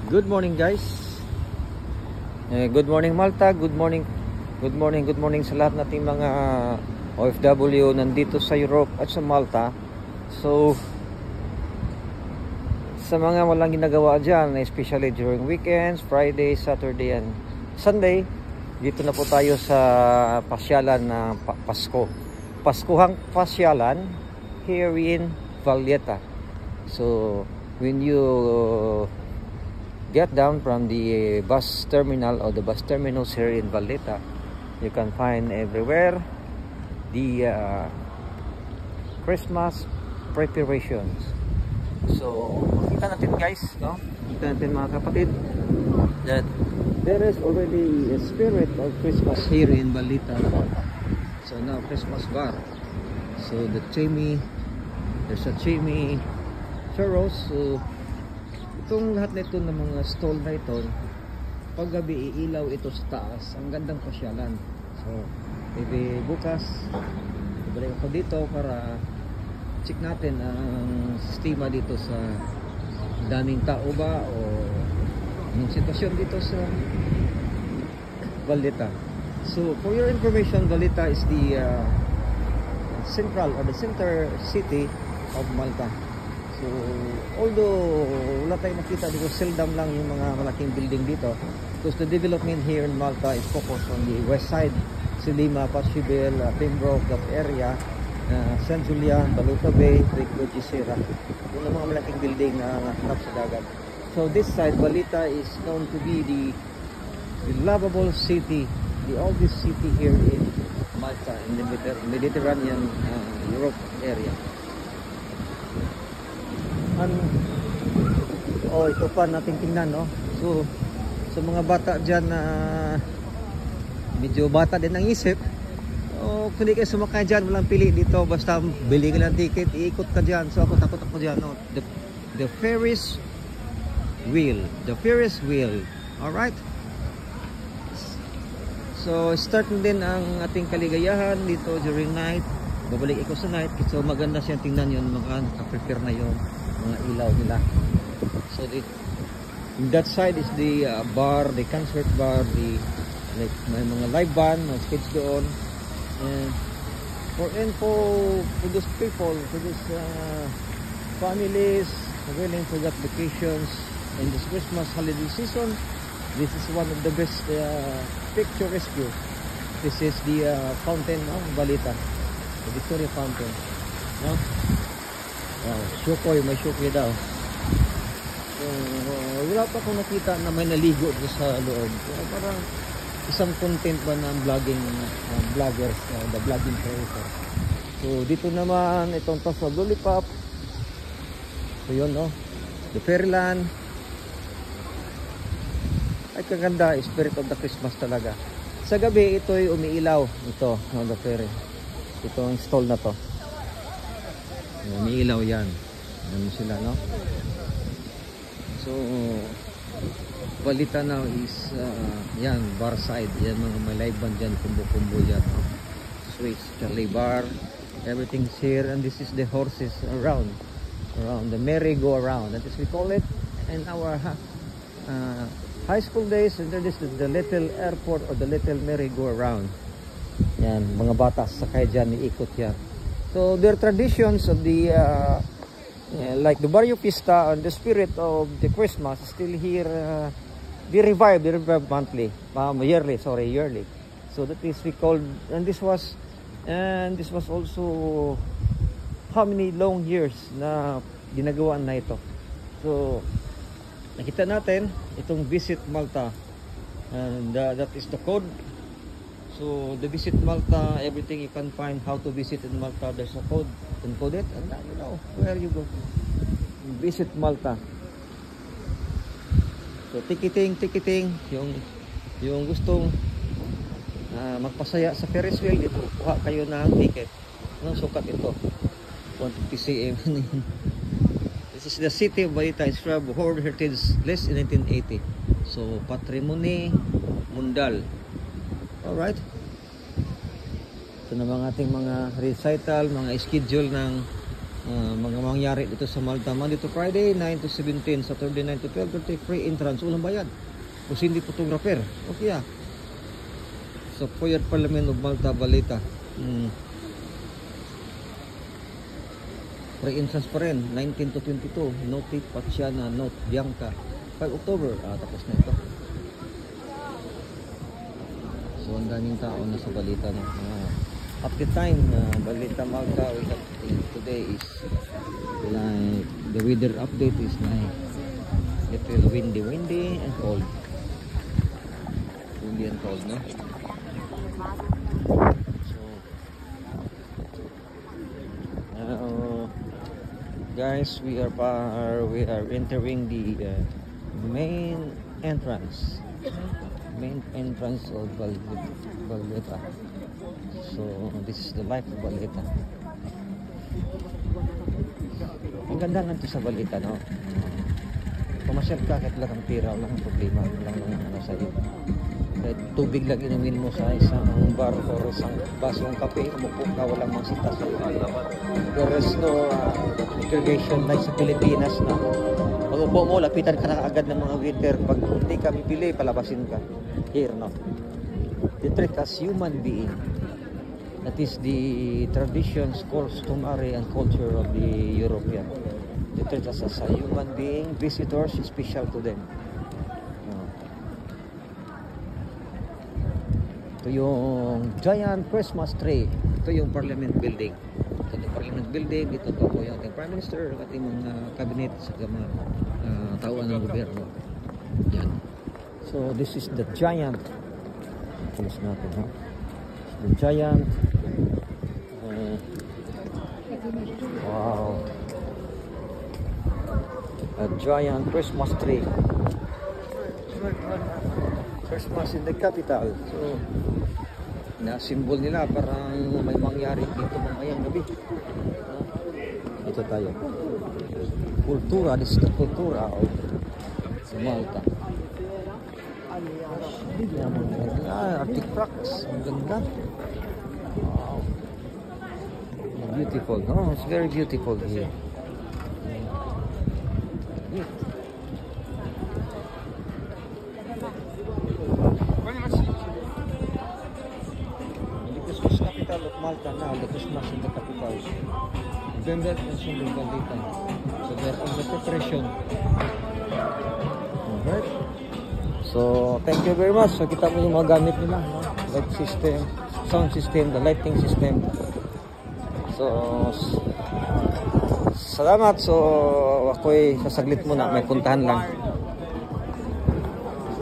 Good morning guys. Good morning Malta. Good morning sa lahat nating mga OFW nandito sa Europe at sa Malta. So sa mga walang ginagawa dyan, especially during weekends, Friday, Saturday and Sunday, dito na po tayo sa pasyalan na Pasko. Paskuhang pasyalan here in Valletta. So when you get down from the bus terminal or the bus terminals here in Valletta, you can find everywhere the Christmas preparations. So makita natin guys, no? Makita natin mga kapatid that there is already a spirit of Christmas here in Valletta. So now Christmas bar. So there's a chimney churros. So itong lahat na ito ng mga stall na ito, paggabi iilaw ito sa taas. Ang gandang pasyalan. So maybe bukas ibalik ako dito para check natin ang sistema dito sa daming tao ba o anong sitwasyon dito sa Valletta. So for your information, Valletta is the central or the center city of Malta. So, although wala tayong makita dito, seldom lang yung mga malaking building dito, because the development here in Malta is focused on the west side, Silima, Patchibel, Pembroke, that area, San Julian, Baluta Bay, Rico, Gisera. Yung mga malaking building na harap sa dagat. So, this side, Valletta is known to be the lovable city, the oldest city here in Malta, in the Mediterranean Europe area. Ito pa natin tingnan, no? So sa mga bata dyan na medyo bata din ang isip, kung di kayo sumakay dyan, walang pili dito, basta bili ka lang ticket, iikot ka dyan. So takot ako dyan, no? The Ferris wheel, alright. So start din ang ating kaligayahan dito during night. Babalik ako sa night, so maganda siyang tingnan yun, naka-prepare na yun mga ilaw nila. So that side is the bar, the concert bar, may mga live band, mga stage doon. And for info to those people, to those families willing to get vacations in this Christmas holiday season, this is one of the best picture rescue. This is the fountain of Valletta, the Victoria Fountain, no? Shukoy, may shukoy daw. So, wala pa akong nakita na may naligo sa loob. Parang isang content ba ng vlogging vloggers, the vlogging creator. So dito naman itong Toss of Lollipop. So yun, no? The Fairyland. Ay kaganda, spirit of the Christmas talaga. Sa gabi ito'y umiilaw. Ito, the ferry. Ito ang stall na to. Umiilaw yan. Ano sila, no? So Valletta now is yan, bar side. Yan mga may live band dyan, kumbo-kumbo yan, no? Sweets, Charlie Bar, everything's here. And this is the horses around the merry-go-around, that is we call it in our high school days. And there is the little airport or the little merry-go-around. Yan, mga bata sakay dyan, iikot yan. So their traditions of the like the Barrio Pista and the spirit of the Christmas is still here. They revive monthly, yearly. So that is we called, and this was also how many long years na ginagawaan na ito. So nakita natin itong Visit Malta, and that is the code. So the Visit Malta, everything you can find how to visit in Malta, there's a code, encode it, and then you know where you go. Visit Malta. So ticketing, yung gustong magpasaya sa Ferris wheel, dito kuha kayo ng ticket. Anong sukat ito? 150 cm. This is the city of Valletta, Israel, World Heritage List in 1980. So Patrimony Mundial. Alright. Ito na mga ating mga recital, mga schedule ng mga mangyari dito sa Malta. Monday to Friday 9 to 17, Saturday 9 to 12:30, free entrance, walang bayad. Kung hindi photographer, okay So Foyer Parliament of Malta, Valletta. Free entrance pa rin, 19 to 22, Note Paciana, Note Bianca, 5 October, tapos na ito. So ang daming tao na sa Valletta, no? At the time, Valletta, Malta, today is like, the weather update is like little windy and cold. Windy and cold, no? Guys, we are entering the main entrance of Valletta. So this is the life of Valletta. Ang ganda lang ito sa Valletta, no? Pumasyal ka kahit lang ang pira, walang problema, lang ano sa'yo. Kahit tubig lang inumin mo sa isang bar o isang basong kape, umupo ka, walang magsita sa iyo. There is no segregation like sa Pilipinas na pag upo mo, lapitan ka na agad ng mga waiter. Pag hindi ka bibili, palabasin ka. Here, no? They treat as human being. That is the traditions, customary, and culture of the European. They treat us as a human being. Visitors is special to them. Ito yung giant Christmas tree. Ito yung Parliament Building. Ito yung Parliament Building. Dito po yung ating Prime Minister, ating mga cabinet, sa mga tauhan ng gobyerno. Yan. So this is the giant. Tulis natin, ha? The giant. Wow. A giant Christmas tree. Christmas in the capital. So, na-symbol nila parang may mangyari dito mamayang gabi. Ito tayo. Kultura, this is the kultura of Malta. Artifacts. Ang ganda. Wow. Beautiful, no? It's very beautiful here. Capital of Malta now, the Christmas in the capital. November and Sunday Valletta. So they're in the preparation. Alright. So thank you very much. So kita mo yung mga gamit nila, no? Light system, sound system, the lighting system. So salamat. So ako'y sasaglit muna, may puntahan lang.